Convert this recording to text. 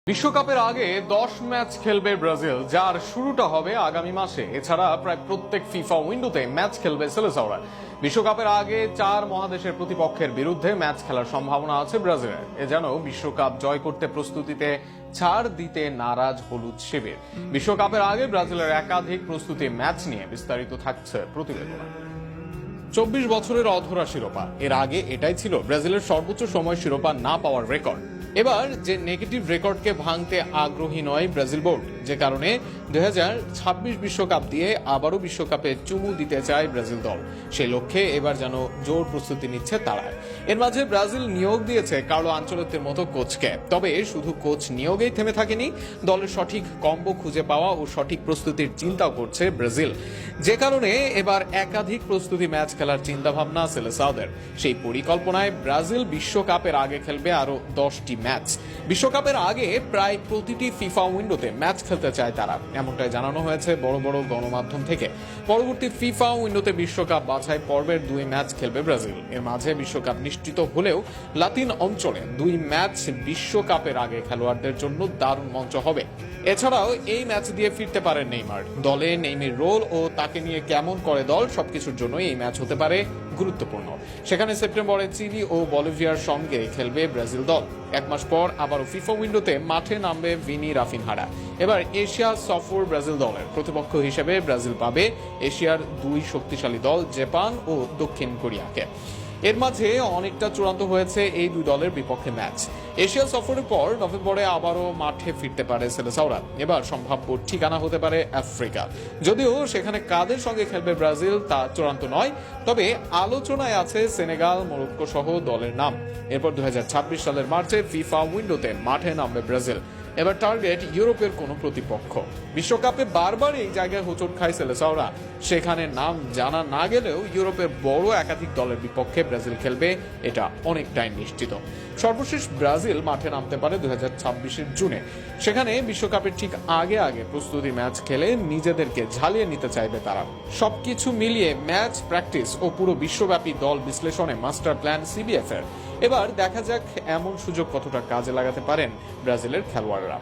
বিশ্বকাপের আগে 10 ম্যাচ খেলবে ব্রাজিল, যার শুরুটা হবে আগামী মাসে। এছাড়া প্রায় প্রত্যেক ফিফা উইন্ডোতে ম্যাচ খেলবে সেলেসাওরা। বিশ্বকাপের আগে 4 মহাদেশের প্রতিপক্ষের বিরুদ্ধে ম্যাচ খেলার সম্ভাবনা আছে ব্রাজিলের। এ যেন বিশ্বকাপ জয় করতে প্রস্তুতিতে ছাড় দিতে নারাজ হলুদ শিবির। বিশ্বকাপের আগে ব্রাজিলের একাধিক প্রস্তুতি ম্যাচ নিয়ে বিস্তারিত থাকছে প্রতিবেদনে। 24 বছরের অধরা শিরোপা, এর আগে এটাই ছিল ব্রাজিলের সর্বোচ্চ সময় শিরোপা না পাওয়ার রেকর্ড। এবার যে নেগেটিভ রেকর্ডকে ভাঙতে আগ্রহী নয় ব্রাজিল বোর্ড, যে কারণে 2026 বিশ্বকাপ দিয়ে আবারও বিশ্বকাপে চুমু দিতে চায় ব্রাজিল দল। সেই লক্ষ্যে এবার যেন জোর প্রস্তুতি নিচ্ছে তারা। এর মাঝে ব্রাজিল নিয়োগ দিয়েছে কার্লো আনচেলত্তির মতো কোচকে। তবে শুধু কোচ নিয়োগেই থেমে থাকেনি, দলের সঠিক কম্বো খুঁজে পাওয়া ও সঠিক প্রস্তুতির চিন্তাও করছে ব্রাজিল। যে কারণে এবার একাধিক প্রস্তুতি ম্যাচ খেলার চিন্তা ভাবনা সেলেসাওদের। সেই পরিকল্পনায় ব্রাজিল বিশ্বকাপের আগে খেলবে আরো 10টি ম্যাচ। বিশ্বকাপের আগে প্রায় প্রতিটি ফিফা উইন্ডোতে ম্যাচ খেলতে চায় তারা, এমনটাই জানানো হয়েছে বড় বড় গণমাধ্যম থেকে। পরবর্তী ফিফা উইন্ডোতে বিশ্বকাপ বাছাই পর্বের 2 ম্যাচ খেলবে ব্রাজিল। এর মাঝে বিশ্বকাপ নিশ্চিত হলেও লাতিন অঞ্চলে 2 ম্যাচ বিশ্বকাপের আগে খেলোয়াড়দের জন্য দারুণ মঞ্চ হবে। এছাড়াও এই ম্যাচ দিয়ে ফিরতে পারেন নেইমার। দলে নেইমের রোল ও তাকে নিয়ে কেমন করে দল, সবকিছুর জন্য এই ম্যাচ হতে পারে গুরুত্বপূর্ণ। সেখানে সেপ্টেম্বরে চিলি ও বলিভিয়ার সঙ্গে খেলবে ব্রাজিল দল। 1 মাস পর আবারও ফিফা উইন্ডোতে মাঠে নামবে ভিনি রাফিনহারা। এবার এশিয়া সফর ব্রাজিল দলের প্রতিপক্ষ হিসেবে ব্রাজিল পাবে এশিয়ার 2 শক্তিশালী দল জাপান ও দক্ষিণ কোরিয়াকে। এর মাঝে অনেকটা চূড়ান্ত হয়েছে এই 2 দলের বিপক্ষে ম্যাচ। এশিয়া সফরের পর নভেম্বরে আবারও মাঠে ফিরতে পারে সেলেসাওরা। এবার সম্ভাব্য ঠিকানা হতে পারে আফ্রিকা। যদিও সেখানে কাদের সঙ্গে খেলবে ব্রাজিল তা চূড়ান্ত নয়, তবে আলোচনায় আছে সেনেগাল, মরক্কো সহ দলের নাম। এরপর 2026 সালের মার্চে ফিফা উইন্ডোতে মাঠে নামবে ব্রাজিল। এবার টার্গেট ইউরোপের কোনো প্রতিপক্ষ। বিশ্বকাপে বারবার এই জায়গায় হোঁচট খায় সেলেসাওরা। সেখানে নাম জানা না গেলেও ইউরোপের বড় একাধিক দলের বিপক্ষে ব্রাজিল খেলবে, এটা অনেকটাই নিশ্চিত। সর্বশেষ ব্রাজিল মাঠে নামতে পারে 2026 জুনে। সেখানে বিশ্বকাপের ঠিক আগে আগে প্রস্তুতি ম্যাচ খেলে নিজেদেরকে ঝালিয়ে নিতে চাইবে তারা। সবকিছু মিলিয়ে ম্যাচ, প্র্যাকটিস ও পুরো বিশ্বব্যাপী দল বিশ্লেষণে মাস্টার প্ল্যান সিবিএফ এর। এবার দেখা যাক এমন সুযোগ কতটা কাজে লাগাতে পারেন ব্রাজিলের খেলোয়াড়রা।